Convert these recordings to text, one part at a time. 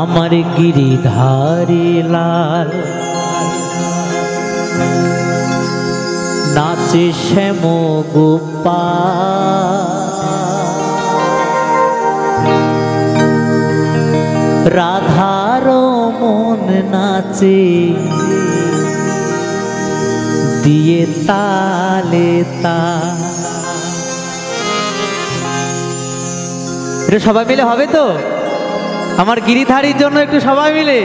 আমার গিরিধারী লাল নাচে শ্যাম গোপাল, রাধার মন নাচে দিয়ে তালে তাল। এটা সবাই মিলে হবে তো? আমার গিরিধারীর জন্য একটু সবাই মিলে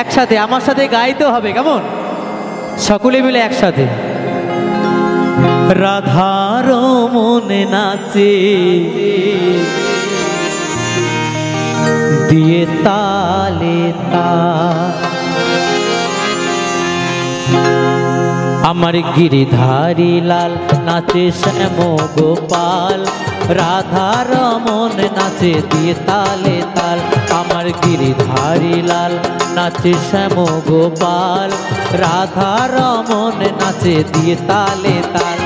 একসাথে আমার সাথে গাইতে হবে, কেমন? সকলে মিলে একসাথে। রাধার মনে নাচে দিয়ে তালে তাল, আমার গিরিধারী লাল নাচে শ্যাম গোপাল, রাধার মন নাচে দিয়ে তালে তাল। আমার গিরিধারী লাল নাচে শ্যাম গোপাল, রাধার মন নাচে দিয়ে তালে তাল।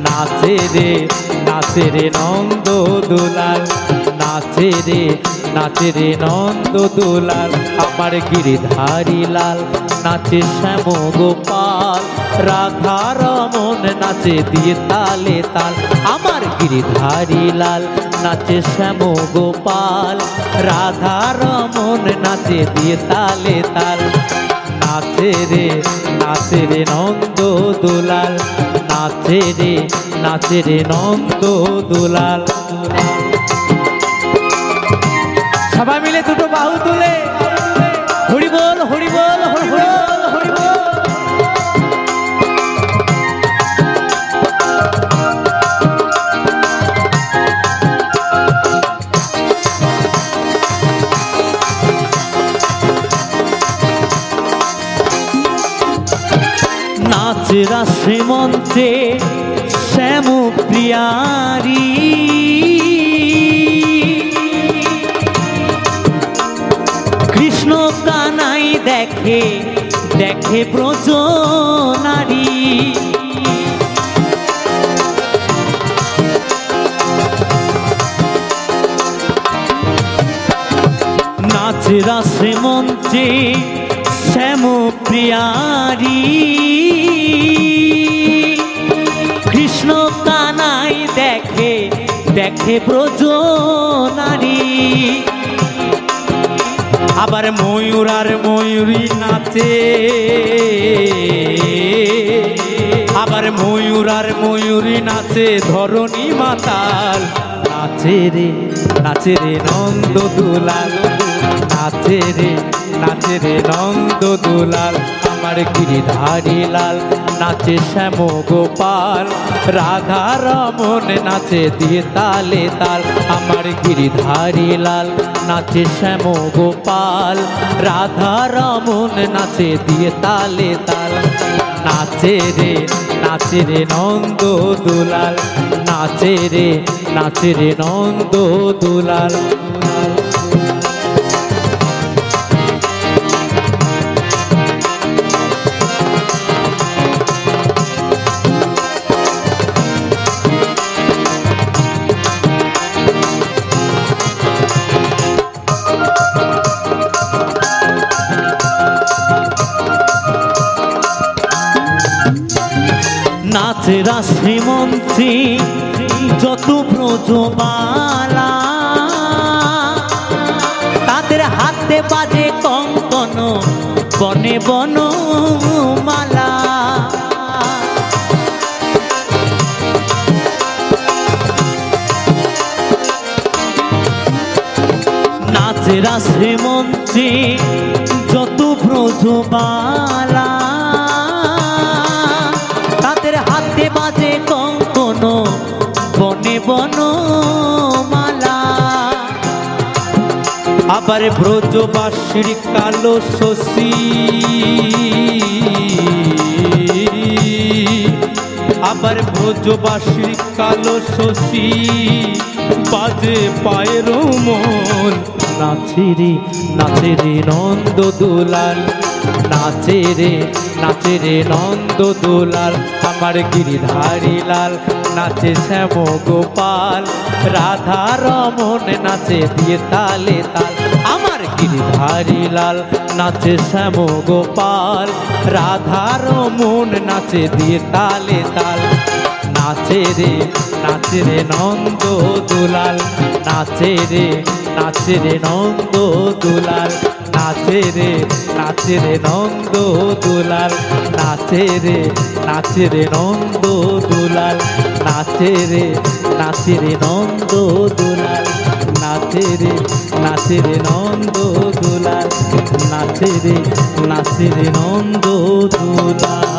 নাচে রে নন্দ দুলাল, নাচে রে নন্দ দুলাল। আমার গিরিধারী লাল নাচে শ্যাম গোপাল, রাধার মন নাচে দিয়ে তালে তাল। আমার গিরিধারী লাল নাচে শ্যাম গোপাল, রাধার মন নাচে দিয়ে তালে তাল। নাচে রে নন্দ দুলাল, নাচে রে নন্দ দুলাল। সবাই মিলে দুটো বাহু তুলে হরি বল হরি বল হরি বল হরি বল। নাচ রাশি মঞ্চে শ্যাম প্রিয়ারি, কৃষ্ণ কানাই দেখে ব্রজ নারী। নাচ রাশি মঞ্চে শ্যাম প্রিয়ারি, কৃষ্ণ কানাই দেখে ব্রজ নারী। আবার ময়ূর আর ময়ূরী নাচে, আবার ময়ূর আর ময়ূরী নাচে ধরণী মাতাল। নাচে রে নন্দ দুলাল, নাচে রে নন্দ দুলাল। আমার গিরিধারী লাল নাচে শ্যাম গোপাল, রাধার মন নাচে দিয়ে তালে তাল। আমার গিরিধারী লাল নাচে শ্যাম গোপাল, রাধার মন নাচে দিয়ে তালে তাল। নাচে রে নন্দ দুলাল, নাচে রে নন্দ দুলাল। নাচ রাশি মঞ্চে যত ব্রজবালা, তাদের হাতে বাজে কঙ্কন বনে বনমালা। নাচ রাশি মঞ্চে যত ব্রজবালা, তাদের হাতে বাজে কঙ্কন বনে বনমালা। আবার ব্রজবাসীর কালো শশী, আবার ব্রজবাসীর কালো শশী বাজে পায়ের মন। নাচে রে নন্দ দুলাল, নাচে রে নন্দ দুলাল। আমার গিরিধারী লাল नाचे श्याम गोपाल राधा रमन नाचे दिए ताले ताल आमार গিরিধারী লাল নাচে শ্যাম গোপাল, রাধার মন নাচে দিয়ে তালে তাল। নাচে রে নন্দ দুলাল, নাচে রে নন্দ দুলাল, নাচে রে নন্দ দুলাল, নাচে রে নন্দ দুলাল, নাচে রে নন্দ দুলাল, নাচে রে নন্দ দুলাল, নাচে রে নন্দ দুলাল।